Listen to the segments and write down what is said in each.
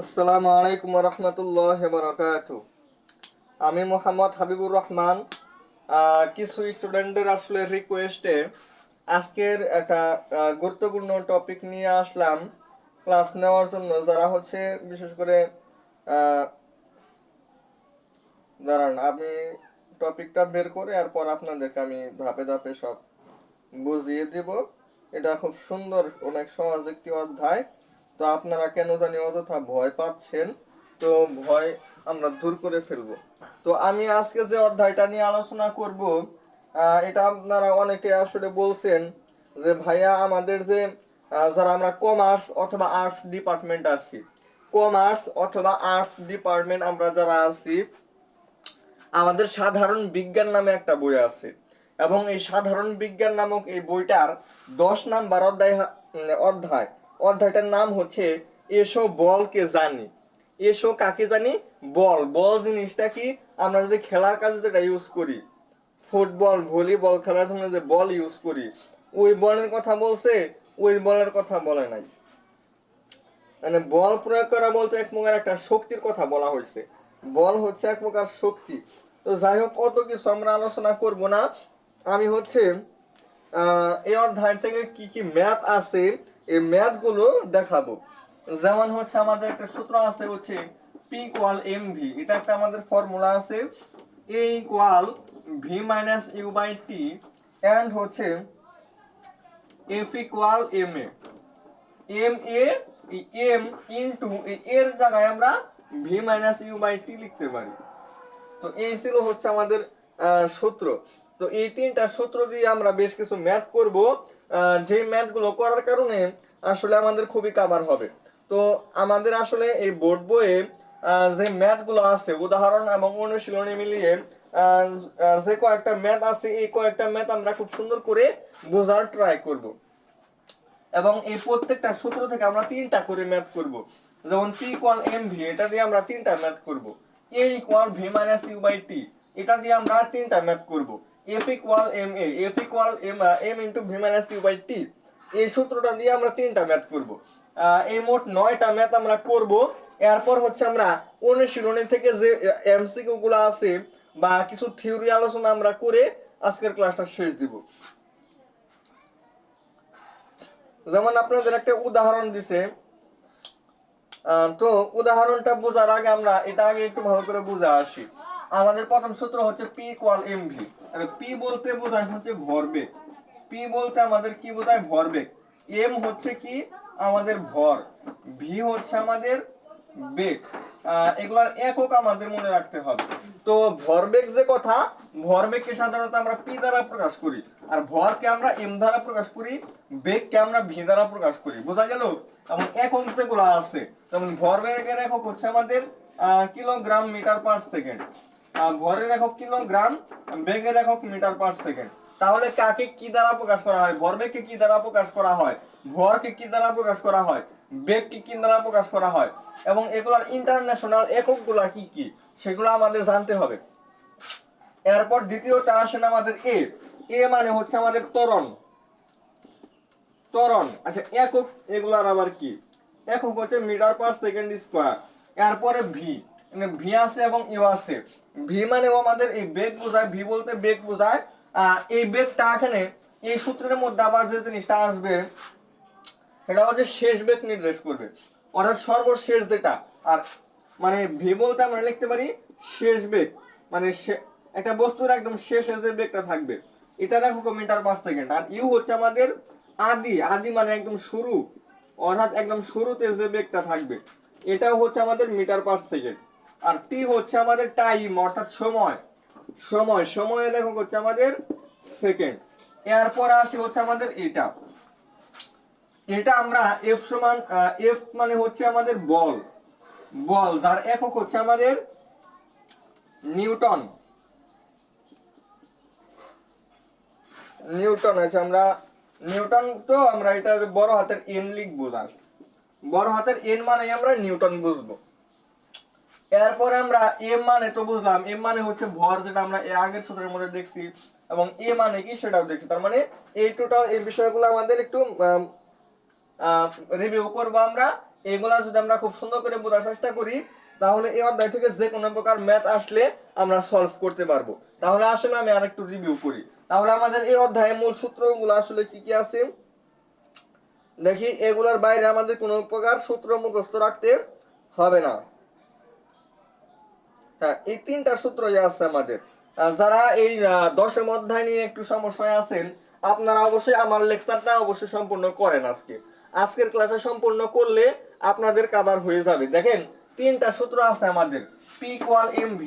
আসসালামু আলাইকুম রহমতুল্লাহ বারাকাতু। আমি মোহাম্মদ হাবিবুর রহমান। কিছু স্টুডেন্টদের আসলে রিকোয়েস্টে আজকের একটা গুরুত্বপূর্ণ টপিক নিয়ে আসলাম ক্লাস নেওয়ার জন্য। যারা হচ্ছে বিশেষ করে আহ, দাঁড়ান, আমি টপিকটা বের করে এরপর আপনাদেরকে আমি ধাপে ধাপে সব বুঝিয়ে দিব। এটা খুব সুন্দর, অনেক সহজ একটি অধ্যায়। তো আপনারা কেন জানি অযথা ভয় পাচ্ছেন, তো ভয় আমরা দূর করে ফেলবো। তো আমি আজকে যে অধ্যায়টা নিয়ে আলোচনা করব, এটা আপনারা অনেকে আসলে বলছেন যে ভাইয়া আমাদের যে যারা আমরা কমার্স অথবা আর্টস ডিপার্টমেন্ট আছি, কমার্স অথবা আর্টস ডিপার্টমেন্ট আমরা যারা আছি, আমাদের সাধারণ বিজ্ঞান নামে একটা বই আছে এবং এই সাধারণ বিজ্ঞান নামক এই বইটার 10 নাম্বার অধ্যায়টার নাম হচ্ছে এসো বলকে জানি। এসো কাকে জানি? বল। বল জিনিসটা কি? আমরা যদি খেলার কাজে যেটা ইউজ করি, ফুটবল ভলিবল খেলার জন্য যে বল ইউজ করি, ওই বলের কথা বলছে, ওই বলের কথা বলে নাই। মানে বল প্রয়োগ করা বলতে এক প্রকার একটা শক্তির কথা বলা হয়েছে। বল হচ্ছে এক প্রকার শক্তি। তো যাই হোক, কত কিছু আমরা আলোচনা করব না। আমি হচ্ছে এই অধ্যায় থেকে কি কি ম্যাথ আছে এই ম্যাথ গুলো দেখাবো। যেমন হচ্ছে আমাদের একটা সূত্র আছে, হচ্ছে পি ইকুয়াল এম ভি। এটা একটা আমাদের ফর্মুলা আছে, A equal V minus U by T, and হচ্ছে F equal M A. M A M into এর জায়গায় আমরা V minus U by T লিখতে পারি। তো এই ছিল হচ্ছে আমাদের সূত্র। তো এই তিনটা সূত্র দিয়ে আমরা বেশ কিছু ম্যাথ করব, যে ম্যাথ গুলো করার কারণে আসলে আমাদের খুবই কাভার হবে। তো আমাদের আসলে এই বোর্ড বইয়ে যে ম্যাথ গুলো আছে, উদাহরণ এবং অনুশীলনী মিলিয়ে যে কয়েকটা ম্যাথ আছে, এই কয়েকটা ম্যাথ আমরা খুব সুন্দর করে বোঝার ট্রাই করব। এবং এই প্রত্যেকটা সূত্র থেকে আমরা তিনটা করে ম্যাথ করব। যেমন পি ইকুয়াল এম ভি, এটা দিয়ে আমরা তিনটা ম্যাথ করব। A equal V minus U by T, এটা দিয়ে আমরা তিনটা ম্যাথ করব। F equal M A, F equal M into V minus U by T, এই সূত্রটা দিয়ে আমরা তিনটা ম্যাথ করব। এই মোট 9টা ম্যাথ আমরা করব। এরপর হচ্ছে আমরা অনুশীলনী থেকে যে এমসিকিউ গুলো আছে বা কিছু থিওরি আলোচনা আমরা করে আজকের ক্লাসটা শেষ দিব। যেমন আপনাদের একটা উদাহরণ দিছে, তো উদাহরণটা বোঝার আগে আমরা এটা আগে একটু ভালো করে বুঝে আসি। আমাদের প্রথম সূত্র হচ্ছে P equal M V. P বলতে বোঝায় হচ্ছে ভরবেগ। পি বলতে আমাদের কি বোঝায়? ভরবেগ। এম হচ্ছে কি? আমাদের ভর। ভি হচ্ছে আমাদের বেগ। এগুলার একক আমাদের মনে রাখতে হবে। তো ভরবেগ যে কথা, ভরবেগকে সাধারণত আমরা পি দ্বারা প্রকাশ করি, আর ভরকে আমরা এম দ্বারা প্রকাশ করি, বেগকে আমরা ভি দ্বারা প্রকাশ করি। বোঝা গেল? এবং একক যেগুলো আছে, যেমন ভরবেগের একক হচ্ছে আমাদের কিলোগ্রাম মিটার পার সেকেন্ড। ভরের একক কিলোগ্রাম, বেগের একক মিটার পার সেকেন্ড। তাহলে কাকে কি দ্বারা প্রকাশ করা হয়? ভরবেগকে কি দ্বারা প্রকাশ করা হয়? ভরকে কি দ্বারা প্রকাশ করা হয়? বেগকে কি দ্বারা প্রকাশ করা হয়? এবং এগুলোর ইন্টারন্যাশনাল এককগুলা কি কি, সেগুলো আমাদের জানতে হবে। এরপর দ্বিতীয়টা আসেন আমাদের এ। এ মানে হচ্ছে আমাদের ত্বরণ। ত্বরণ, আচ্ছা একক এগুলার আবার কি? একক হচ্ছে মিটার পার সেকেন্ড স্কয়ার। এরপরে ভি, মানে ভি আছে এবং ইউ আছে। ভি মানে আমাদের এই বেগ বোঝায়, ভি বলতে বেগ বোঝায়। এই বেগটা এখানে এই সূত্রের মধ্যে আবার যে জিনিসটা আসবে, সেটা হচ্ছে শেষ বেগ নির্দেশ করবে, অর্থাৎ সর্বশেষ যেটা। আর মানে ভি বলতে আমরা লিখতে পারি শেষ বেগ, মানে একটা বস্তুর একদম শেষে যে বেগটা থাকবে, এটা দেখো মিটার পার সেকেন্ড। আর ইউ হচ্ছে আমাদের আদি। আদি মানে একদম শুরু, অর্থাৎ একদম শুরুতে যে বেগটা থাকবে, এটাও হচ্ছে আমাদের মিটার পার সেকেন্ড। আর টি হচ্ছে আমাদের টাইম, অর্থাৎ সময়। সময়, সময়ে দেখো হচ্ছে আমাদের সেকেন্ড। এরপর আসে হচ্ছে আমাদের এটা। এটা আমরা এফ সমান, এফ মানে হচ্ছে আমাদের বল। বল যার একক হচ্ছে আমাদের নিউটন। নিউটন আছে, আমরা নিউটন, তো আমরা এটা বড় হাতের এন লিখবো। বড় হাতের এন মানে আমরা নিউটন বুঝবো। এরপরে আমরা এম মানে তো বুঝলাম, এম মানে হচ্ছে ভর, যেটা আমরা এর আগের সূত্রের মধ্যে দেখছি। এবং এ মানে কি সেটাও দেখছি। তার মানে এই টোটাল এই বিষয়গুলো আমাদের একটু রিভিউ করবো আমরা। এগুলা যদি আমরা খুব সুন্দর করে বোঝার চেষ্টা করি তাহলে এই অধ্যায় থেকে যে কোনো প্রকার ম্যাথ আসলে আমরা সলভ করতে পারবো। তাহলে আসলে আমি আরেকটু রিভিউ করি। তাহলে আমাদের এই অধ্যায়ে মূল সূত্রগুলো আসলে কি কি আছে দেখি। এগুলোর বাইরে আমাদের কোনো প্রকার সূত্র মুখস্থ রাখতে হবে না। হ্যাঁ, এই তিনটা সূত্র যে আছে আমাদের, যারা এই দশম অধ্যায় নিয়ে একটু সমস্যায় আছেন আপনারা অবশ্যই আমার লেকচারটা অবশ্যই সম্পূর্ণ করেন। আজকের ক্লাসে সম্পূর্ণ করলে আপনাদের কভার হয়ে যাবে। দেখেন তিনটা সূত্র আছে আমাদের, P ইকুয়াল mv,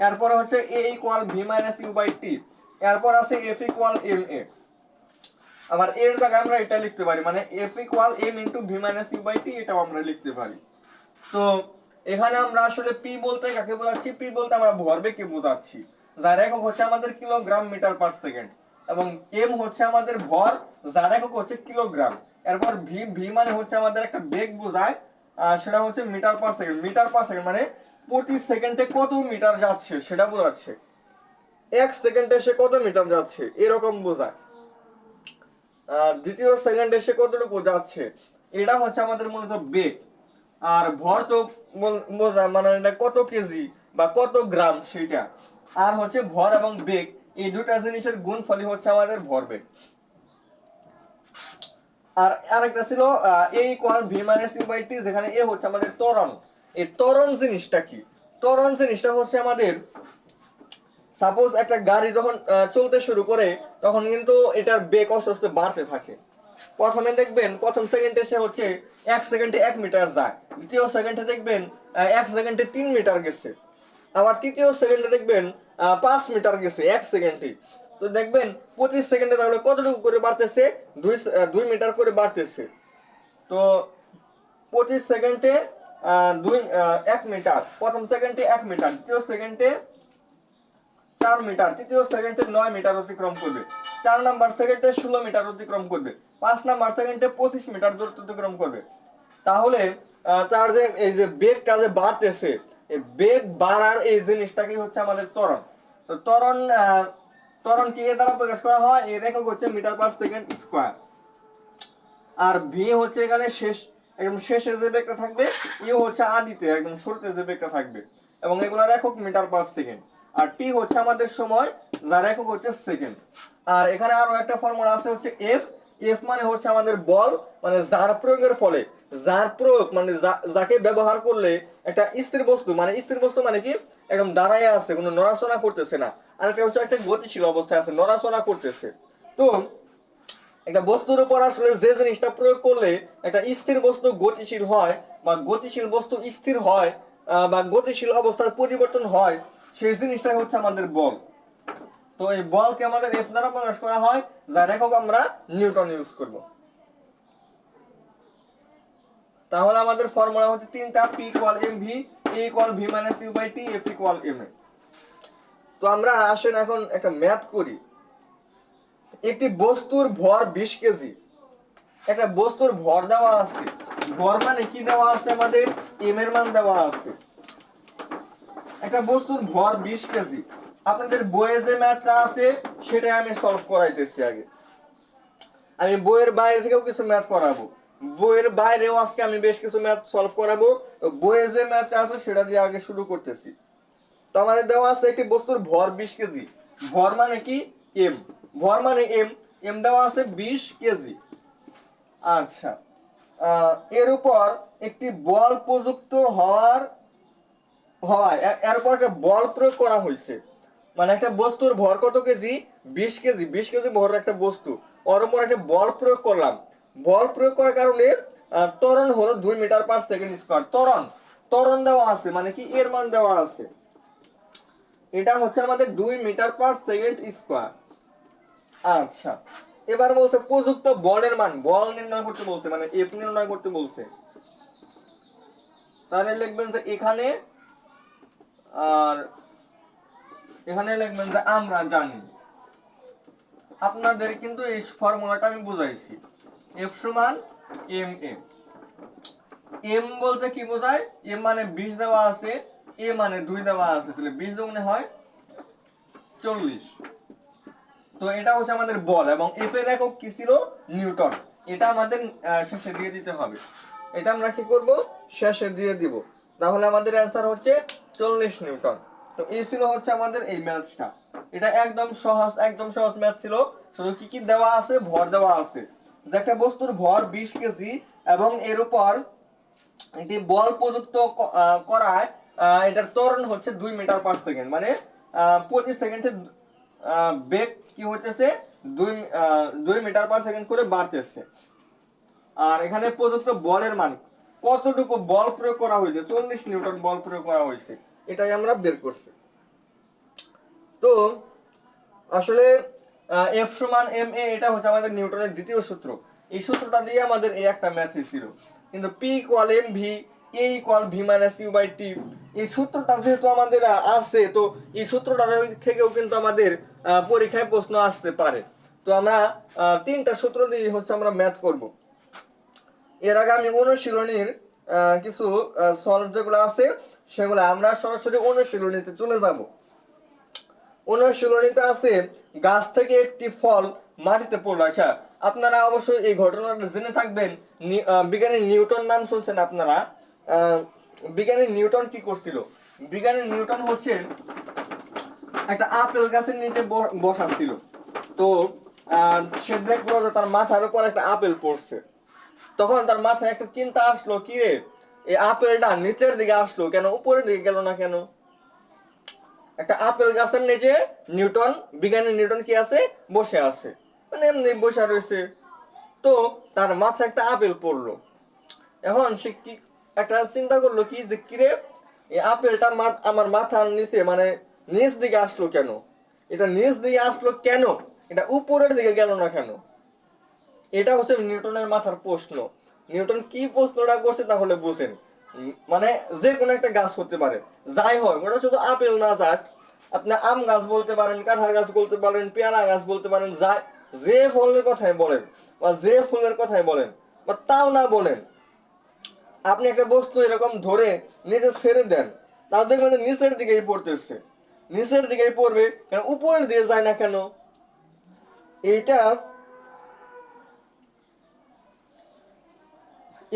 এরপর হচ্ছে A equal v minus U by T, এরপর আছে F ইকুয়াল ma। আবার এর জায়গায় আমরা এটা লিখতে পারি, মানে F equal m into v minus U by T, এটাও আমরা লিখতে পারি। তো এখানে আমরা আসলে পি বলতে কাকে বোঝাচ্ছি? পি বলতে আমরা ভরবেগকে বোঝাচ্ছি, যার একক হচ্ছে আমাদের কিলোগ্রাম মিটার পার সেকেন্ড, এবং এম হচ্ছে আমাদের ভর, যার একক হচ্ছে কিলোগ্রাম। এরপর ভি, ভি মানে হচ্ছে আমাদের একটা বেগ বোঝায়, সেটা হচ্ছে meter per second. Meter per second মানে প্রতি সেকেন্ডে কত মিটার যাচ্ছে সেটা বোঝাচ্ছে, এক সেকেন্ডে সে কত মিটার যাচ্ছে এরকম বোঝায়। দ্বিতীয় সেকেন্ডে সে কতটুকু যাচ্ছে এটা হচ্ছে আমাদের মূলত বেগ। আর ভর তো বোঝায় মানে এটা কত কেজি বা কত গ্রাম সেটা। আর হচ্ছে ভর এবং বেগ এই দুটা জিনিসের গুণফলই হচ্ছে আমাদের ভরবেগ। আর আরেকটা ছিল a equal v minus u by t, যেখানে a হচ্ছে আমাদের ত্বরণ। এই ত্বরণ জিনিসটা কি? ত্বরণ জিনিসটা হচ্ছে আমাদের, সাপোজ একটা গাড়ি যখন চলতে শুরু করে তখন কিন্তু এটার বেগ আস্তে আস্তে বাড়তে থাকে। প্রথমে দেখবেন প্রথম সেকেন্ডে সে হচ্ছে 1 সেকেন্ডে 1 মিটার যায়, দ্বিতীয় সেকেন্ডে দেখবেন 1 সেকেন্ডে 3 মিটার গেছে, আবার তৃতীয় সেকেন্ডে দেখবেন 5 মিটার গেছে 1 সেকেন্ডে। তো দেখবেন 25 সেকেন্ডে তাহলে কতটুকু করে বাড়তেছে? 2 মিটার করে বাড়তেছে। তো 25 সেকেন্ডে 1 মিটার, প্রথম সেকেন্ডে 1 মিটার, দ্বিতীয় সেকেন্ডে 4 মিটার, তৃতীয় সেকেন্ডে 9 মিটার অতিক্রম করবে, 4 নাম্বার সেকেন্ডে 16 মিটার অতিক্রম করবে, 5 নাম্বার সেকেন্ডে 25 মিটার দূরত্ব অতিক্রম করবে। তাহলে তার যে এই যে বেগটা যে বাড়তেছে, এই বেগ বাড়ার এই জিনিসটাকে হচ্ছে আমাদের ত্বরণ। তো ত্বরণ কি এর দ্বারা প্রকাশ করা হয়? এর একক হচ্ছে মিটার পার সেকেন্ড স্কয়ার। আর ভি হচ্ছে এখানে শেষ, একদম শেষে যে বেগটা থাকবে, ইউ হচ্ছে আদিতে একদম শুরুতে যে বেগটা থাকবে, এবং এগুলোর একক মিটার পার সেকেন্ড। আর টি হচ্ছে আমাদের সময়, যার একক হচ্ছে সেকেন্ড। আর এখানে আরো একটা ফর্মুলা আছে হচ্ছে এফ। এফ মানে হচ্ছে আমাদের বল, মানে যার প্রয়োগের ফলে, যার প্রয়োগ মানে যাকে ব্যবহার করলে একটা স্থির বস্তু, মানে স্থির বস্তু মানে কি একদম দাঁড়ায় আছে, কোনো নড়াচড়া করতেছে না। আর একটা হচ্ছে একটা গতিশীল অবস্থায় আছে, নড়াচড়া করতেছে। তো একটা বস্তুর উপর আসলে যে জিনিসটা প্রয়োগ করলে একটা স্থির বস্তু গতিশীল হয়, বা গতিশীল বস্তু স্থির হয়, বা গতিশীল অবস্থার পরিবর্তন হয়, সেই জিনিসটাই হচ্ছে আমাদের বল। তো এই বলকে আমাদের এফ দ্বারা প্রকাশ করা হয়, যার একক আমরা নিউটন ইউজ করব। তাহলে আমাদের ফর্মুলা হচ্ছে তিনটা, P equal mv, a equal v minus u by t, f equal ma। তো আমরা আসেন এখন একটা ম্যাথ করি। একটি বস্তুর ভর 20 কেজি, একটা বস্তুর ভর দেওয়া আছে, ভর মানে কি দেওয়া আছে আমাদের? এম এর মান দেওয়া আছে। একটা বস্তুর ভর 20 কেজি, আপনাদের বইয়ে যে ম্যাথটা আছে সেটা আমি সলভ করাইতেছি। আগে আমি বইয়ের বাইরে থেকেও কিছু ম্যাথ করাবো, বইয়ের বাইরেও আজকে আমি বেশ কিছু ম্যাথ সলভ করাবো। তো বইয়ে যে ম্যাথটা আছে সেটা দিয়ে আগে শুরু করতেছি। তো আমাদের দেওয়া আছে একটি বস্তুর ভর 20 কেজি, ভর মানে কি? এম, ভর মানে এম, এম দেওয়া আছে 20 কেজি। আচ্ছা, এর উপর একটি বল প্রযুক্ত হয়, এরপর একটা বল প্রয়োগ করা হয়েছে, মানে একটা বস্তুর ভর কত কেজি? 20 কেজি। 20 কেজি ভর একটা বস্তু, ওর উপর একটা বল প্রয়োগ করলাম। বল প্রয়োগ করার কারণে ত্বরণ হলো 2 মিটার পার সেকেন্ড স্কয়ার। ত্বরণ দেওয়া আছে, মানে কি এর মান দেওয়া আছে, এটা হচ্ছে আমাদের 2 মিটার পার সেকেন্ড স্কয়ার। আচ্ছা, এবার বলছে প্রযুক্ত বলের মান, বল নির্ণয় করতে বলছে, মানে এফ নির্ণয় করতে বলছে। তাহলে লিখবেন যে এখানে, আর এখানে লিখবেন যে আমরা জানি। আপনাদের কিন্তু এই ফর্মুলাটা আমি বুঝাইছি, এফ সমান এম এম। এম বলতে কি বোঝায়? এম মানে 20 দেওয়া আছে, এ মানে 2 দেওয়া আছে, তাহলে 20 দুগুণে হয় 40। তো এটা হচ্ছে আমাদের বল, এবং এফ এর একক কি ছিল? নিউটন। এটা আমাদের শেষে দিয়ে দিতে হবে। এটা আমরা কি করব, শেষে দিয়ে দিব। তাহলে আমাদের অ্যান্সার হচ্ছে 40 নিউটন। তো এই ছিল হচ্ছে আমাদের এই ম্যাথটা। এটা একদম সহজ ম্যাথ ছিল। শুধু কি কি দেওয়া আছে, ভর দেওয়া আছে যে একটা বস্তুর ভর 20 কেজি এবং এর উপর একটি বল প্রযুক্ত করায় এটার ত্বরণ হচ্ছে 2 মিটার পার সেকেন্ড, মানে 25 সেকেন্ডে বেগ কি হইতেছে 2 মিটার পার সেকেন্ড করে বাড়তেছে। আর এখানে প্রযুক্ত বলের মান কতটুকু বল প্রয়োগ করা হয়েছে, 40 নিউটন বল প্রয়োগ করা হয়েছে, এটাই আমরা বের করছি। তো আসলে এফ সমান এম এ, এটা হচ্ছে আমাদের নিউটনের দ্বিতীয় সূত্র। এই সূত্রটা দিয়ে আমাদের এই একটা ম্যাথ ছিল। কিন্তু P equal M V, A equal V minus U by T, এই সূত্রটা যেহেতু আমাদের আছে, তো এই সূত্রটা থেকেও কিন্তু আমাদের পরীক্ষায় প্রশ্ন আসতে পারে। তো আমরা তিনটা সূত্র দিয়ে হচ্ছে আমরা ম্যাথ করব। এর আগে আমি অনুশীলনীর কিছু সলভ যেগুলো আছে সেগুলো আমরা সরাসরি অনুশীলনীতে চলে যাব। অনুশীলনীতে আছে গাছ থেকে একটি ফল মাটিতে পড়লো। আচ্ছা, আপনারা অবশ্যই এই ঘটনাটা জেনে থাকবেন, বিজ্ঞানী নিউটন নাম শুনছেন আপনারা। বিজ্ঞানী নিউটন কি করছিল, বিজ্ঞানী নিউটন হচ্ছে একটা আপেল গাছের নিচে বসা ছিল। তো সে দেখলো যে তার মাথার উপর একটা আপেল পড়ছে। তখন তার মাথায় একটা চিন্তা আসলো, কি রে, এই আপেলটা নিচের দিকে আসলো কেন, উপরের দিকে গেল না কেন? একটা আপেল গাছের নিচে বিজ্ঞানী নিউটন কি আছে, বসে আছে, মানে এমনি বসে রয়েছে। তো তার মাথায় একটা আপেল পড়লো। এখন সে কি একটা চিন্তা করলো, কি যে কিরে, এই আপেলটা আমার মাথার নিচে মানে নিচ দিকে আসলো কেন, এটা নিচ দিকে আসলো কেন, এটা উপরের দিকে গেল না কেন? এটা হচ্ছে নিউটনের মাথার প্রশ্ন। নিউটন কি প্রশ্নটা করছে তাহলে বুঝেন। মানে যে কোনো একটা গাছ হতে পারে, যাই হয়, ওটা শুধু আপেল না, যাক আপনি আম গাছ বলতে পারেন, কাঁঠাল গাছ বলতে পারেন, পেয়ারা গাছ বলতে পারেন, যে ফলের কথাই বলেন বা যে ফুলের কথাই বলেন বা তাও না বলেন, আপনি একটা বস্তু এরকম ধরে নিচে ছেড়ে দেন, তাও দেখবেন যে নিচের দিকেই পড়তেছে, নিচের দিকেই পড়বে কেন, উপরের দিকে যায় না কেন? এইটা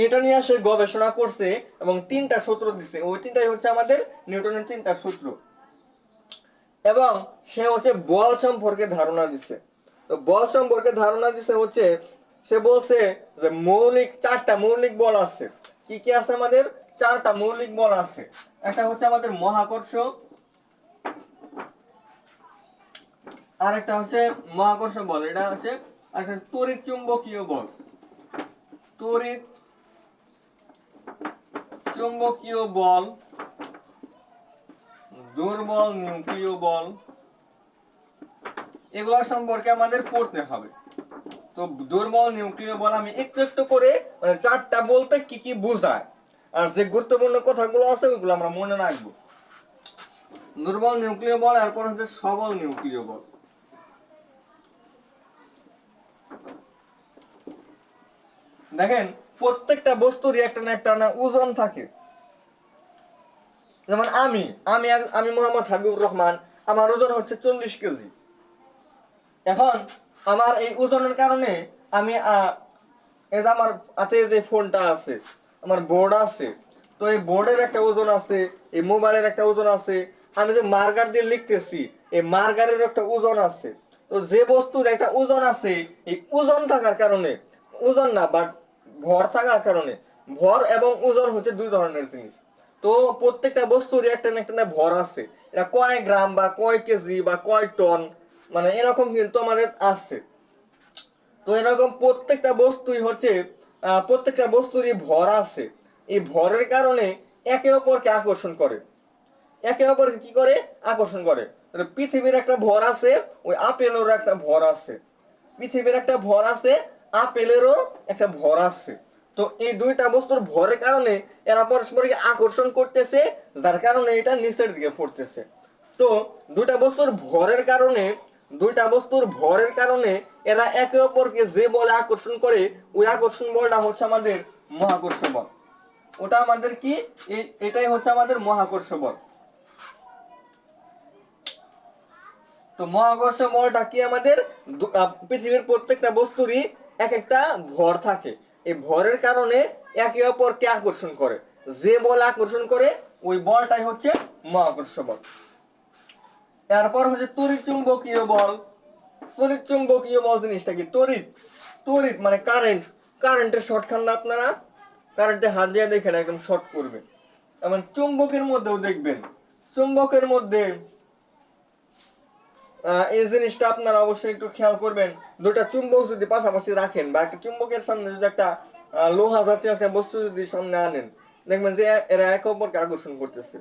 এটা নিয়ে সে গবেষণা করছে এবং তিনটা সূত্র দিছে, ওই তিনটাই হচ্ছে আমাদের নিউটনের তিনটা সূত্র। এবং সে হচ্ছে বল সম্পর্কে ধারণা দিছে। তো বল সম্পর্কে ধারণা দিছে হচ্ছে, সে বলছে যে চারটা মৌলিক বল আছে। কি কি আছে আমাদের? চারটা মৌলিক বল আছে। একটা হচ্ছে আমাদের মহাকর্ষ, আর একটা হচ্ছে মহাকর্ষ বল, এটা হচ্ছে একটা তড়িৎ চুম্বকীয় বল, তড়িৎ চুম্বকীয় বল, দুর্বল নিউক্লিয় বল, এগুলো সম্পর্কে আমাদের পড়তে হবে। তো দুর্বল নিউক্লিয় বল আমি একটু একটু করে, মানে চারটা বলতে কি কি বোঝায় আর যে গুরুত্বপূর্ণ কথাগুলো আছে ওইগুলো আমরা মনে রাখবো। দুর্বল নিউক্লিয় বল, এরপর হচ্ছে সবল নিউক্লিয় বল। দেখেন প্রত্যেকটা বস্তুরই একটা না একটা না ওজন থাকে। যেমন আমি আমি আমি মোহাম্মদ হাবিবুর রহমান, আমার ওজন হচ্ছে 40 কেজি। এখন আমার এই ওজনের কারণে আমি এই যে আমার হাতে যে ফোনটা আছে, আমার বোর্ড আছে, তো এই বোর্ডের একটা ওজন আছে, এই মোবাইলের একটা ওজন আছে, আমি যে মার্কার দিয়ে লিখতেছি এই মার্কারের একটা ওজন আছে। তো যে বস্তুর একটা ওজন আছে, এই ওজন থাকার কারণে, ওজন না বাট ভর থাকার কারণে, ভর এবং ওজন হচ্ছে দুই ধরনের জিনিস। তো প্রত্যেকটা বস্তুর একটা না একটা ভর আছে, এটা কয় গ্রাম বা কয় কেজি বা কয় টন, মানে এরকম কিন্তু আমাদের আছে। তো এরকম প্রত্যেকটা বস্তুরই ভর আছে। এই ভরের কারণে একে অপরকে আকর্ষণ করে, একে অপরকে কি করে, আকর্ষণ করে। পৃথিবীর একটা ভর আছে, ওই আপেলেরও একটা ভর আছে, পৃথিবীর একটা ভর আছে, আপেলেরও একটা ভর আছে। তো এই দুইটা বস্তুর ভরের কারণে এরা পরস্পরকে আকর্ষণ করতেছে, যার কারণে এটা নিচের দিকে পড়তেছে। তো দুইটা বস্তুর ভরের কারণে এরা একে অপরকে যে বলে আকর্ষণ করে, ওই আকর্ষণ বলটা হচ্ছে আমাদের মহাকর্ষ বল। ওটা আমাদের কি, এটাই হচ্ছে আমাদের মহাকর্ষ বল। তো মহাকর্ষ বলটা কি আমাদের, পৃথিবীর প্রত্যেকটা বস্তুরই এক একটা ভর থাকে। এই ভরের কারণে একে অপরকে আকর্ষণ করে। যে বল আকর্ষণ করে ওই বলটাই হচ্ছে মহাকর্ষ বল। এরপর হচ্ছে তড়িৎ চুম্বকীয় বল। তড়িৎ চুম্বকীয় বল জিনিসটা কি? তড়িৎ, তড়িৎ মানে কারেন্ট। কারেন্টের শর্ট খান না আপনারা? কারেন্টে হাত দিয়ে দেখেন একদম শর্ট করবে। এমন চুম্বকের মধ্যেও দেখবেন, চুম্বকের মধ্যে এই জিনিসটা আপনারা অবশ্যই একটু খেয়াল করবেন। দুটা চুম্বক যদি পাশাপাশি রাখেন বা একটা চুম্বকের সামনে যদি একটা লোহা জাতীয় একটা বস্তু যদি সামনে আনেন, দেখবেন যে এরা একে অপরকে আকর্ষণ করতেছে।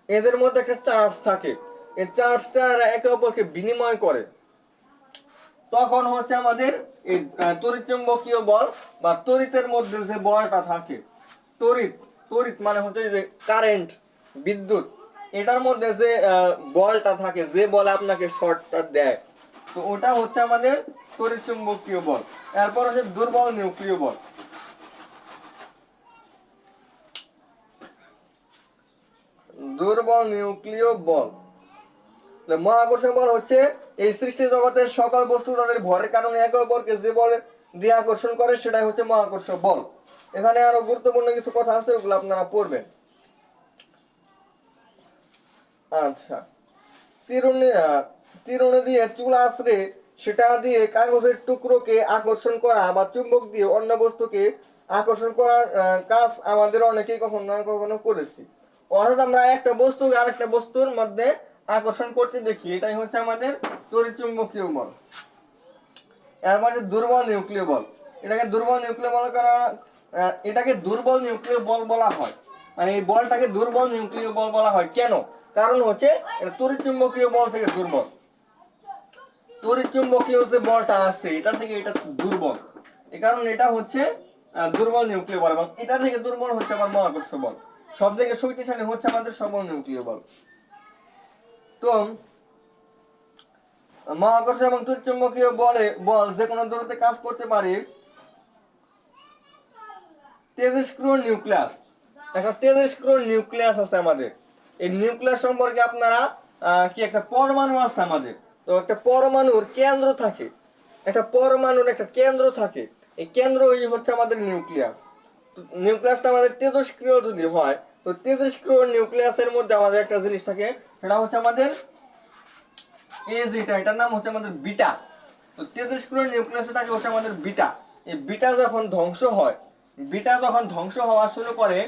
এদের মধ্যে একটা চার্জ থাকে, এই চার্জটা এরা একে অপরকে বিনিময় করে। তখন হচ্ছে আমাদের এই তড়িৎ চুম্বকীয় বল বা তড়িতের মধ্যে যে বলটা থাকে, তড়িৎ, তড়িৎ মানে হচ্ছে যে কারেন্ট, বিদ্যুৎ, এটার মধ্যে যে বলটা থাকে, যে বলে আপনাকে শর্টটা দেয়, তো ওটা হচ্ছে আমাদের তড়িৎ চুম্বকীয় বল। এরপর হচ্ছে দুর্বল নিউক্লিয় বল। দুর্বল নিউক্লিয় বল, মহাকর্ষণ বল হচ্ছে এই সৃষ্টি জগতের সকল বস্তু তাদের ভরের কারণে একে অপরকে যে বল দিয়ে আকর্ষণ করে সেটাই হচ্ছে মহাকর্ষ বল। এখানে আরো গুরুত্বপূর্ণ কিছু কথা আছে, ওগুলো আপনারা পড়বেন। আচ্ছা, চিরুনি দিয়ে চুল আঁচড়ে সেটা দিয়ে কাগজের টুকরোকে আকর্ষণ করা বা চুম্বক দিয়ে অন্য বস্তুকে আকর্ষণ করার কাজ আমাদের অনেকেই কখনো না কখনো করেছি। অর্থাৎ আমরা একটা বস্তুকে আরেকটা বস্তুর মধ্যে আকর্ষণ করতে দেখি, এটাই হচ্ছে আমাদের তড়িৎ চুম্বকীয় বল। এরপর হচ্ছে দুর্বল নিউক্লিয় বল। এটাকে দুর্বল নিউক্লিয় বল করা, এটাকে দুর্বল নিউক্লিয় বল বলা হয়। মানে এই বলটাকে দুর্বল নিউক্লিয় বল বলা হয় কেন? কারণ হচ্ছে এটা তড়িৎ চুম্বকীয় বল থেকে দুর্বল। তড়িৎ চুম্বকীয় যে বলটা আছে এটা থেকে এটা দুর্বল, এই কারণে এটা হচ্ছে দুর্বল নিউক্লিয় বল, এবং এটা থেকে দুর্বল হচ্ছে আবার মহাকর্ষ বল। সব থেকে শক্তিশালী হচ্ছে আমাদের সবল নিউক্লিয় বল। তো মহাকর্ষ এবং তড়িৎ চুম্বকীয় বল যে কোনো দূরত্বে কাজ করতে পারে। তেজস্ক্রিয় নিউক্লিয়াস, একটা তেজস্ক্রিয় নিউক্লিয়াস আছে আমাদের। এই নিউক্লিয়াস সম্পর্কে আপনারা কি, একটা পরমাণু আছে আমাদের, তো একটা পরমাণুর কেন্দ্র থাকে, একটা পরমাণুর একটা কেন্দ্র থাকে, এই কেন্দ্রই হচ্ছে আমাদের নিউক্লিয়াস। নিউক্লিয়াসটা আমাদের তেজস্ক্রিয় যদি হয়, তো তেজস্ক্রিয় নিউক্লিয়াসের মধ্যে আমাদের একটা জিনিস থাকে, সেটা হচ্ছে আমাদের এটার নাম হচ্ছে আমাদের বিটা। তো তেজস্ক্রিয় নিউক্লিয়াসে থাকে হচ্ছে আমাদের বিটা। এই বিটা যখন ধ্বংস হয়, বিটা যখন ধ্বংস হওয়া শুরু করে,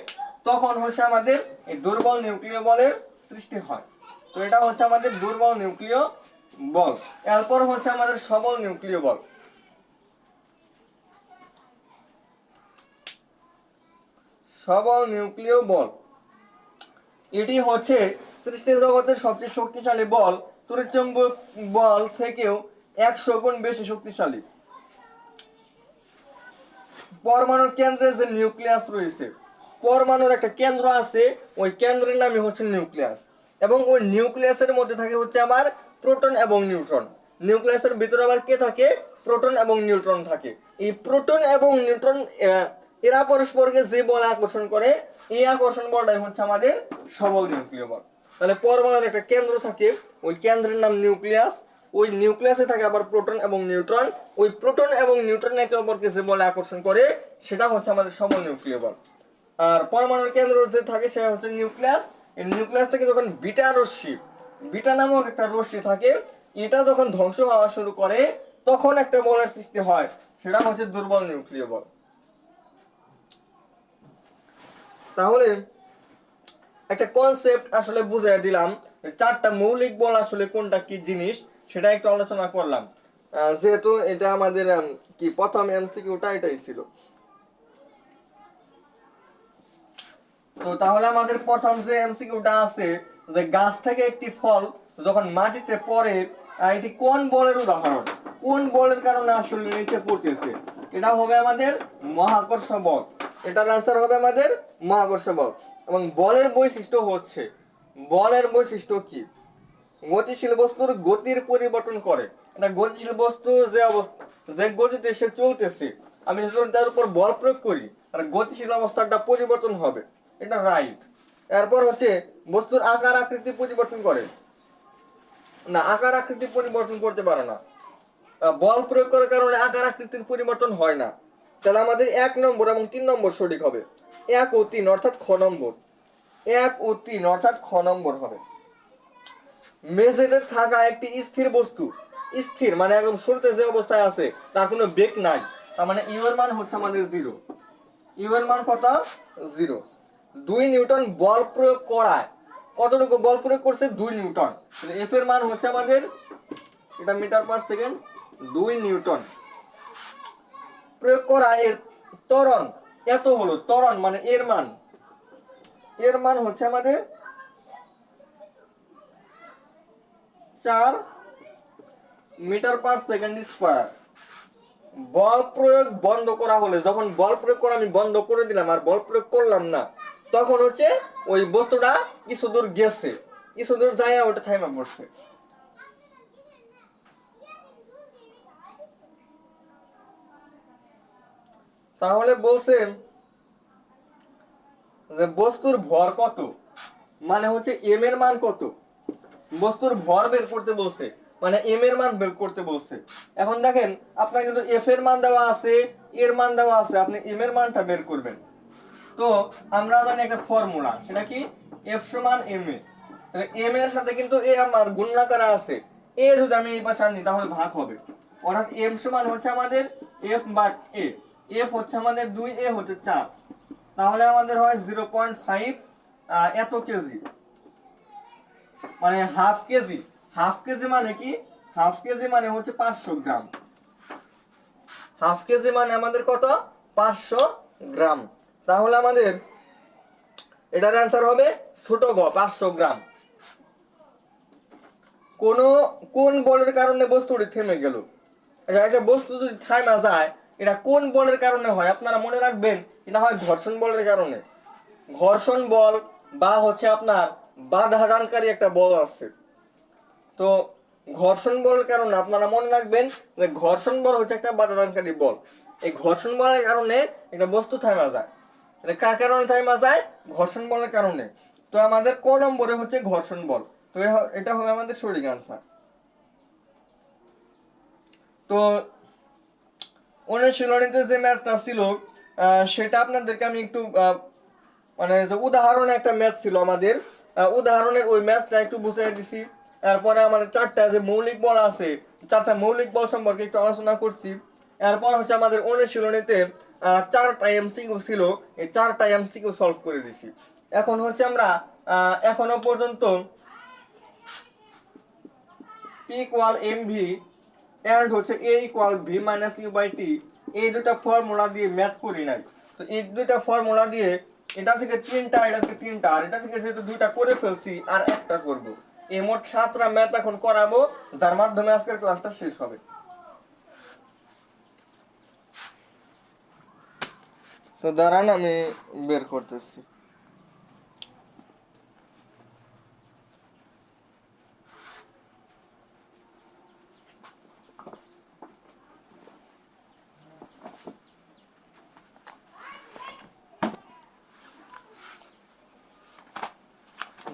তখন হচ্ছে আমাদের এই দুর্বল নিউক্লিয় বলের সৃষ্টি হয়। তো এটা হচ্ছে আমাদের দুর্বল নিউক্লিয় বল। এরপর হচ্ছে আমাদের সবল নিউক্লিয় বল। সবল নিউক্লিয় বল, এটি হচ্ছে সৃষ্টি জগতের সবচেয়ে শক্তিশালী বল। তড়িৎ চুম্বক বল থেকেও 100 গুণ বেশি শক্তিশালী। পরমাণুর কেন্দ্রে যে নিউক্লিয়াস রয়েছে, পরমাণুর একটা কেন্দ্র আছে, ওই কেন্দ্রের নামই হচ্ছে নিউক্লিয়াস, এবং ওই নিউক্লিয়াসের মধ্যে থাকে হচ্ছে আবার প্রোটন এবং নিউট্রন। নিউক্লিয়াসের ভিতরে আবার কে থাকে? প্রোটন এবং নিউট্রন থাকে। এই প্রোটন এবং নিউট্রন এরা পরস্পরকে যে বল আকর্ষণ করে, এই আকর্ষণ বলটাই হচ্ছে আমাদের সবল নিউক্লিয় বল। তাহলে পরমাণুর একটা কেন্দ্র থাকে, ওই কেন্দ্রের নাম নিউক্লিয়াস, ওই নিউক্লিয়াসে থাকে আবার প্রোটন এবং নিউট্রন, ওই প্রোটন এবং নিউট্রন একে অপরকে যে বলে আকর্ষণ করে সেটা হচ্ছে আমাদের সবল নিউক্লিয় বল। আর পরমাণুর কেন্দ্র যে থাকে সেটা হচ্ছে নিউক্লিয়াস। এই নিউক্লিয়াস থেকে যখন বিটা রশ্মি, বিটা নামক একটা রশ্মি থাকে, এটা যখন ধ্বংস হওয়া শুরু করে, তখন একটা বলের সৃষ্টি হয়, সেটা হচ্ছে দুর্বল নিউক্লিয় বল। তাহলে একটা কনসেপ্ট আসলে বুঝিয়ে দিলাম, চারটা মৌলিক বল আসলে কোনটা কি জিনিস সেটা একটু আলোচনা করলাম। যেহেতু এটা আমাদের কি প্রথম এমসিকিউটা এটাই ছিল। তো তাহলে আমাদের প্রথম যে এমসিকিউটা আছে, যে গাছ থেকে একটি ফল যখন মাটিতে পড়ে, এটি কোন বলের উদাহরণ? কোন বলের কারণে আসলে নিচে পড়তেছে? এটা হবে আমাদের মহাকর্ষ বল। এটার আনসার হবে আমাদের মহাকর্ষ বল। এবং বলের বৈশিষ্ট্য হচ্ছে, বলের বৈশিষ্ট্য কি? গতিশীল বস্তুর গতির পরিবর্তন করে। এটা গতিশীল বস্তু যে অবস্থা, যে গতিতে সে চলতেছে, আমি যখন তার উপর বল প্রয়োগ করি, আর গতিশীল অবস্থাটা পরিবর্তন হবে, এটা রাইট। এরপর হচ্ছে বস্তুর আকার আকৃতি পরিবর্তন করে না, আকার আকৃতি পরিবর্তন করতে পারে না। বল প্রয়োগ করার কারণে আকার আকৃতির পরিবর্তন হয় না। তাহলে আমাদের 1 নম্বর এবং 3 নম্বর সঠিক হবে। 1 ও 3 অর্থাৎ খ নম্বর, 1 ও 3 অর্থাৎ খ নম্বর হবে। মেঝেতে থাকা একটি স্থির বস্তু, স্থির মানে একদম শুরুতে যে অবস্থায় আছে তার কোনো বেগ নাই, তার মানে ইউ এর মান হচ্ছে আমাদের 0। ইউ এর মান কত? 0। 2 নিউটন বল প্রয়োগ করায়, কতটুকু বল প্রয়োগ করছে? 2 নিউটন। এফ এর মান হচ্ছে আমাদের, এটা মিটার পার সেকেন্ড, 2 নিউটন প্রয়োগ করা। এর ত্বরণ এত হলো, ত্বরণ মানে এর মান, এর মান হচ্ছে আমাদের 4 মিটার পার সেকেন্ড স্কয়ার। বল প্রয়োগ বন্ধ করা হলে, যখন বল প্রয়োগ করা আমি বন্ধ করে দিলাম আর বল প্রয়োগ করলাম না, তখন হচ্ছে ওই বস্তুটা কিছু দূর গেছে, কিছু দূর যায় ওটা থাইমা পড়ছে। তাহলে বলছেন যে বস্তুর ভর কত, মানে হচ্ছে এম এর মান কত, বস্তুর ভর বের করতে বলছে, মানে এম এর মান বের করতে বলছে। এখন দেখেন আপনার কিন্তু এফ এর মান দেওয়া আছে, এর মান দেওয়া আছে, আপনি এম এর মানটা বের করবেন। তো আমরা জানি একটা ফর্মুলা, সেটা কি? এফ সমান এম এ। তাহলে এম এর সাথে কিন্তু এ আমার গুণনা করা আছে, এ যদি আমি এই পাশে আনি তাহলে ভাগ হবে, অর্থাৎ এম সমান হচ্ছে আমাদের এফ ভাগ এ। এফ হচ্ছে আমাদের 2, এ হচ্ছে 4, তাহলে আমাদের হয় 0.5 এত কেজি, মানে হাফ কেজি। হাফ কেজি মানে কি? হাফ কেজি মানে হচ্ছে 500 গ্রাম। হাফ কেজি মানে আমাদের কত? 500 গ্রাম। তাহলে আমাদের এটার অ্যান্সার হবে ছোট গ, 500 গ্রাম। কোন বলের কারণে বস্তুটি থেমে গেল? আচ্ছা, একটা বস্তু যদি থামা যায়, এটা কোন বলের কারণে হয়? আপনারা মনে রাখবেন, এটা হয় ঘর্ষণ বলের কারণে। ঘর্ষণ বল বা হচ্ছে আপনার বাধা দানকারী একটা বল আছে। তো ঘর্ষণ বলের কারণে আপনারা মনে রাখবেন যে ঘর্ষণ বল হচ্ছে একটা বাধা দানকারী বল। এই ঘর্ষণ বলের কারণে একটা বস্তু থামা যায়। এটা কার কারণে থামা যায়? ঘর্ষণ বলের কারণে। তো আমাদের ক নম্বরে হচ্ছে ঘর্ষণ বল। তো এটা হবে আমাদের সঠিক আনসার। তো অনুশীলনীতে যে ম্যাথটা ছিল সেটা আপনাদেরকে আমি একটু মানে যে উদাহরণে একটা ম্যাথ ছিল আমাদের, উদাহরণের ওই ম্যাথটা একটু বুঝিয়ে দিছি। এরপরে আমাদের 4টা যে মৌলিক বল আছে, 4টা মৌলিক বল সম্পর্কে একটু আলোচনা করছি। এরপর হচ্ছে আমাদের অনুশীলনীতে 4টা এমসিকিউ ছিল, এই 4টা এমসিকিউ সলভ করে দিছি। এখন হচ্ছে আমরা এখনো পর্যন্ত P ইকুয়াল mv এন্ড হচ্ছে a equal v minus u by t, এই দুটো ফর্মুলা দিয়ে ম্যাথ করি নাই। তো এই দুটো ফর্মুলা দিয়ে এটা থেকে 3টা, এটা থেকে 3টা, আর এটা থেকে যেহেতু 2টা করে ফেলছি আর একটা করব, এই মোট 7টা ম্যাথ এখন করাবো, যার মাধ্যমে আজকের ক্লাসটা শেষ হবে। তো দাঁড়ান আমি বের করতেছি।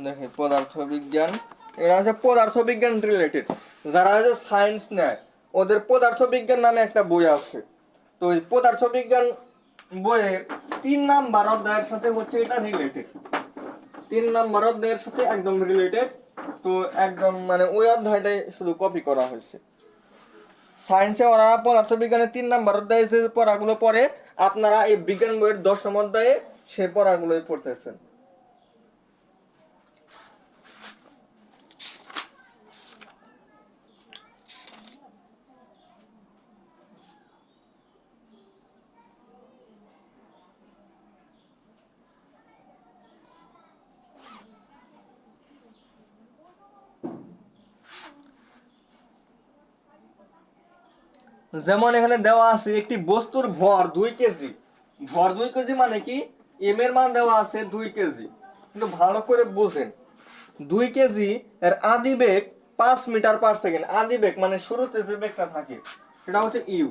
দেখে পদার্থবিজ্ঞান, এরা হচ্ছে পদার্থবিজ্ঞান রিলেটেড। যারা হচ্ছে সায়েন্স নেয় ওদের পদার্থবিজ্ঞান নামে একটা বই আছে। তো ওই পদার্থবিজ্ঞান বইয়ের 3 নাম্বার অধ্যায়ের সাথে হচ্ছে এটা রিলেটেড, 3 নাম্বার অধ্যায়ের সাথে একদম রিলেটেড। তো একদম মানে ওই অধ্যায়টাই শুধু কপি করা হয়েছে। সায়েন্সে ওরা পদার্থবিজ্ঞানের 3 নাম্বার অধ্যায়ে যে পড়াগুলো পড়ে, আপনারা এই বিজ্ঞান বইয়ের 10ম অধ্যায়ে সে পড়াগুলোই পড়তেছেন। যেমন এখানে দেওয়া আছে একটি বস্তুর ভর 2 কেজি। ভর 2 কেজি মানে কি? এম এর মান দেওয়া আছে 2 কেজি। কিন্তু ভালো করে বুঝেন, 2 কেজি এর আদি বেগ 5 মিটার পার সেকেন্ড। আদি বেগ মানে শুরুতে যে বেগটা থাকে সেটা হচ্ছে ইউ,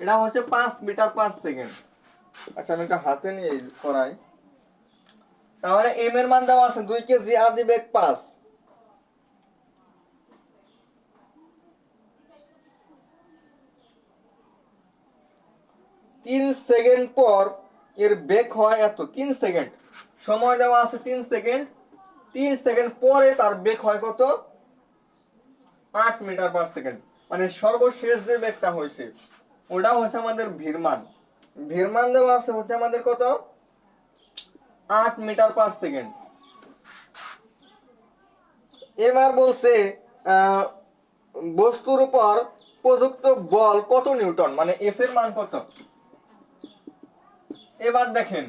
এটা হচ্ছে 5 মিটার পার সেকেন্ড। আচ্ছা আমি একটা হাতে নিয়ে করাই। তাহলে এম এর মান দেওয়া আছে 2 কেজি, আদি বেগ 5। 3 3 সেকেন্ড পর এর বেগ হয় এত, 3 সেকেন্ড সময় দেওয়া আছে, 3 সেকেন্ড, 3 সেকেন্ড পরে তার বেগ হয় কত, 8 মিটার পার সেকেন্ড। মানে সর্বশেষ যে বেগটা হয়েছে ওটা হচ্ছে আমাদের ভির মান। ভির মান দেওয়া আছে হচ্ছে আমাদের কত, 8 মিটার পার সেকেন্ড। এবার বলছে বস্তুর উপর প্রযুক্ত বল কত নিউটন, মানে এফ এর মান কত। এবার দেখেন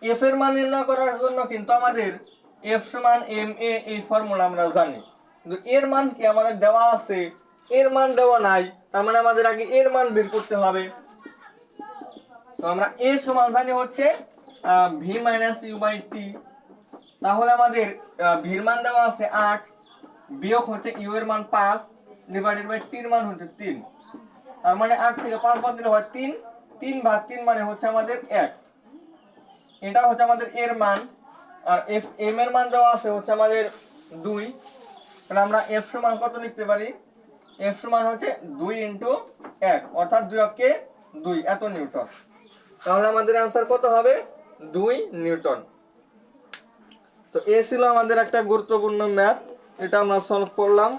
এফ এর মান নির্ণয় করার জন্য কিন্তু আমাদের এফ সমান এম এ এই ফর্মুলা আমরা জানি, কিন্তু এর মান কি আমাদের দেওয়া আছে, এর মান দেওয়া নাই, তার মানে আমাদের আগে এর মান বের করতে হবে। তো আমরা এ সমান জানি হচ্ছে ভি মাইনাস ইউ বাই টি। তাহলে আমাদের ভির মান দেওয়া আছে 8, বিয়োগ হচ্ছে ইউ এর মান 5, ডিভাইডেড বাই টি এর মান হচ্ছে 3। তার মানে 8 থেকে 5 বাদ দিলে হয় 3, 3 ভাগ 3 মানে হচ্ছে আমাদের 1। এটা হচ্ছে আমাদের এর মান। আর এফ এম এর মান দেওয়া আছে হচ্ছে আমাদের 2। তাহলে আমরা এফ সমান কত লিখতে পারি, এফ সমান হচ্ছে 2 ইনটু 1, অর্থাৎ 2 কে 2 এত নিউটন। তাহলে আমাদের आंसर কত হবে, 2 নিউটন। তো এ ছিল আমাদের একটা গুরুত্বপূর্ণ ম্যাথ, এটা আমরা সলভ করলাম।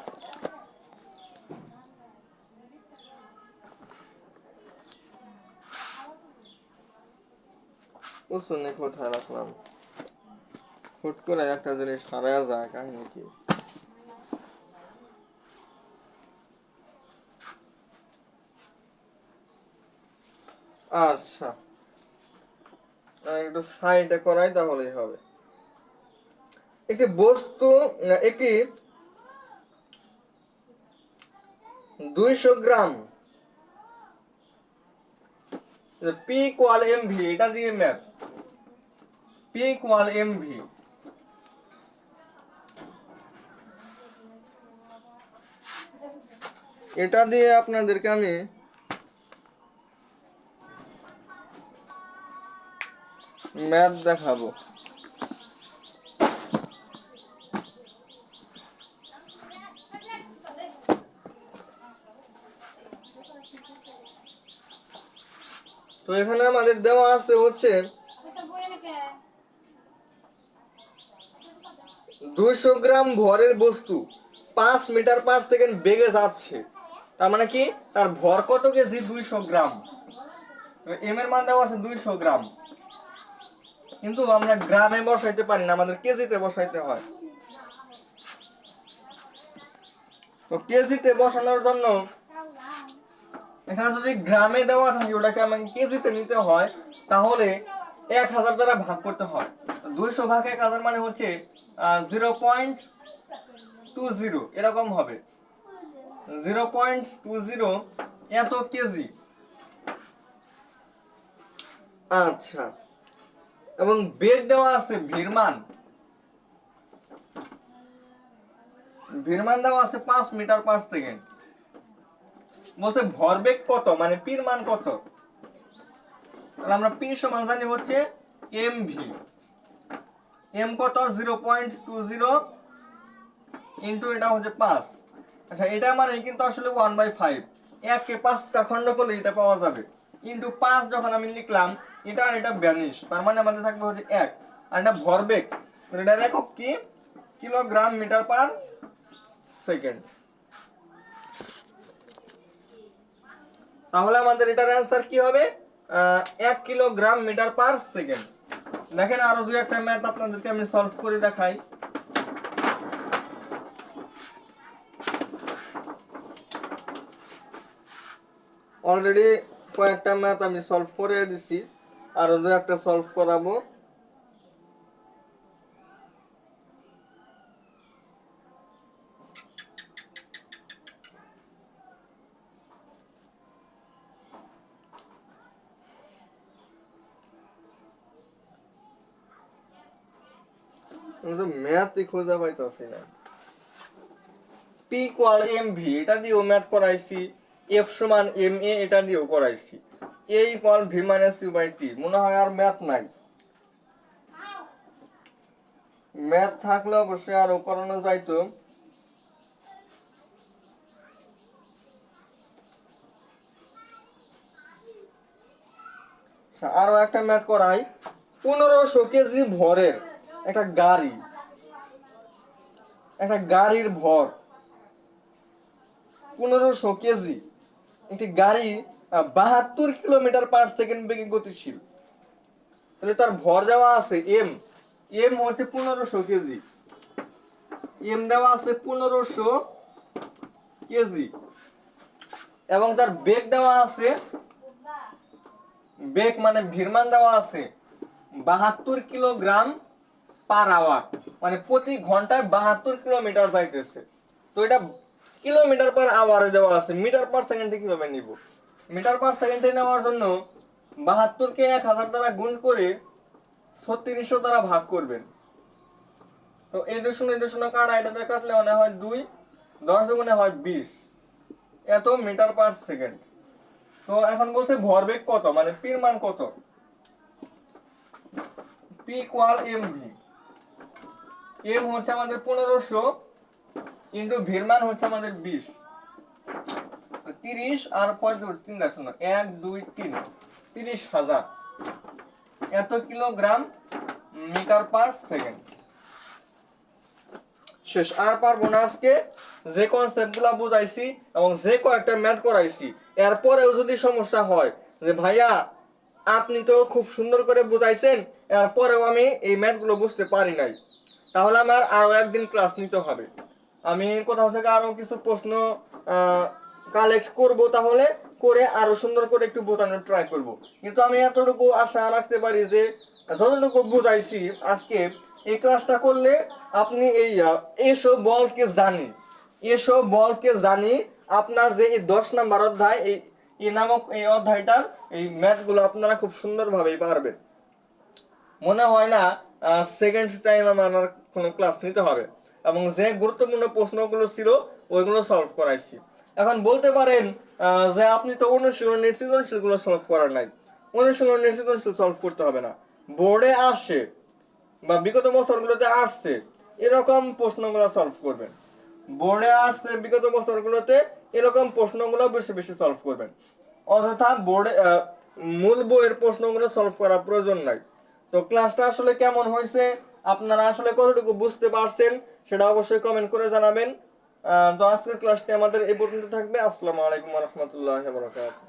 ওসনে কোথায় রাখলাম, হুট করে একটা জিনিস হারায়া যায়, কাহিনী কি। আচ্ছা একটু সাইডে করাই তাহলেই হবে। একটি বস্তু, একটি 200 gram P equal M V, এটা দিয়ে math, P equal M V. এটা দিয়ে আপনাদেরকে আমি ম্যাথ দেখাবো। তো এখানে আমাদের দেওয়া আছে হচ্ছে 200 গ্রাম ভরের বস্তু 5 মিটার পার সেকেন্ড বেগে যাচ্ছে। তার মানে কি তার ভর কত কেজি, 200 গ্রাম। এম এর মান দেওয়া আছে 200 গ্রাম, কিন্তু আমরা গ্রামে বসাইতে পারি না, আমাদের কেজিতে বসাইতে হয়। তো কেজিতে বসানোর জন্য এখানে যদি গ্রামে দেওয়া থাকে ওটাকে আমাকে কেজিতে নিতে হয়, তাহলে 1000 দ্বারা ভাগ করতে হয়। 200 ভাগ 1000 মানে হচ্ছে 0.20 এরকম হবে, 0.20 এত কেজি। আচ্ছা এবং বেগ দেওয়া আছে ভির মান, ভির মান দেওয়া আছে 5 মিটার পার সেকেন্ড। বলছে ভরবেগ কত, মানে পির মান কত। তাহলে আমরা পি সমান জানি হচ্ছে এম ভি। এম কত, 0.20 ইন্টু এটা হচ্ছে 5। আচ্ছা এটা মানে কিন্তু আসলে 1/5, 1 কে 5টা খন্ড করলে এটা পাওয়া যাবে। ইন্টু 5 যখন আমি লিখলাম, এটা আর এটা ভ্যানিশ, তার মানে আমাদের থাকবে হচ্ছে 1। আর এটা ভরবেগ, এটার একক কি, কিলোগ্রাম মিটার পার সেকেন্ড। তাহলে আমাদের এটার অ্যান্সার কি হবে, 1 কিলোগ্রাম মিটার পার সেকেন্ড। দেখেন আরো দুই একটা ম্যাথ আপনাদেরকে আমি সলভ করে দেখাই। অলরেডি কয়েকটা ম্যাথ আমি সলভ করে দিছি, আরো দুই একটা সলভ করাবো। ম্যাথই খোঁজা পাইতাছি না। পি ইকুয়াল এম ভি এটা দিয়েও ম্যাথ করাইছি, এফ সমান এম এ এটা দিয়েও করাইছি, A equal V minus U by T. মনে হয় আর ম্যাথ নাই, ম্যাথ থাকলে অবশ্যই আরো করানো যাইতো। আরো একটা ম্যাথ করাই। 1500 কেজি ভরের একটা গাড়ি, একটা গাড়ির ভর 1500 কেজি, একটি গাড়ি 72 কিলোমিটার পার সেকেন্ড বেগে গতিশীল। তাহলে তার ভর দেওয়া আছে এম, এম হচ্ছে 1500 কেজি, এম দেওয়া আছে 1500 কেজি, এবং তার বেগ দেওয়া আছে, বেগ মানে ভিরমান দেওয়া আছে 72 কিলোগ্রাম পার আওয়ার, মানে প্রতি ঘন্টায় 72 কিলোমিটার যাইতেছে। তো এটা কিলোমিটার পার আওয়ারে দেওয়া আছে, মিটার পার সেকেন্ডে কিভাবে নিব? মিটার পার সেকেন্ডে নেওয়ার জন্য 72 কে 1000 দ্বারা গুণ করে 3600 দ্বারা ভাগ করবেন। তো এই দশমিক কাটা, এটাতে কাটলে মানে হয় 2, 10 দুগুণে হয় 20, এত মিটার পার সেকেন্ড। তো এখন বলছে ভরবেগ কত, মানে পির মান কত? P equal M V. M হচ্ছে আমাদের 1500 ইন্টু ভির মান হচ্ছে আমাদের 20, 30 আর 35 তিনটা শূন্য, 1 2 3, 30,000 এত কিলোগ্রাম মিটার পার সেকেন্ড। শেষ। আর পারবো না আজকে। যে কনসেপ্ট গুলা বুঝাইছি এবং যে কয়েকটা ম্যাথ করাইছি, এরপরেও যদি সমস্যা হয় যে ভাইয়া আপনি তো খুব সুন্দর করে বুঝাইছেন, এরপরেও আমি এই ম্যাথ গুলো বুঝতে পারি নাই, তাহলে আমার আরো একদিন ক্লাস নিতে হবে। আমি কোথাও থেকে আরো কিছু প্রশ্ন কালেক্ট করব, তাহলে করে আরো সুন্দর করে একটু বোঝানোর ট্রাই করব। কিন্তু আমি এতটুকু আশা রাখতে পারি যে যতটুকু বুঝাইছি আজকে, এই ক্লাসটা করলে আপনি এই এসব বলকে জানি, এসব বলকে জানি আপনার যে এই 10 নাম্বার অধ্যায়, এই নামক এই অধ্যায়টার এই ম্যাথগুলো আপনারা খুব সুন্দরভাবেই পারবেন। মনে হয় না সেকেন্ড টাইম আমার কোনো ক্লাস নিতে হবে, এবং যে গুরুত্বপূর্ণ প্রশ্নগুলো ছিল ওইগুলো সলভ করাইছি। এখন বলতে পারেন যে আপনি তো অনুশীলনের সৃজনশীলগুলো সলভ করার নাই। অনুশীলনের সৃজনশীল সলভ করতে হবে না, বোর্ডে আসে বা বিগত বছরগুলোতে আসছে এরকম প্রশ্নগুলো সলভ করবেন। বোর্ডে আসছে বিগত বছরগুলোতে এরকম প্রশ্নগুলো বেশি বেশি সলভ করবেন, অযথা বোর্ডে মূল বইয়ের প্রশ্নগুলো সলভ করার প্রয়োজন নাই। তো ক্লাসটা আসলে কেমন হয়েছে, আপনারা আসলে কতটুকু বুঝতে পারছেন সেটা অবশ্যই কমেন্ট করে জানাবেন। তো আজকের ক্লাসটি আমাদের এই পর্যন্ত থাকবে। আসসালামু আলাইকুম ওয়া রাহমাতুল্লাহি ওয়া বারাকাতুহু।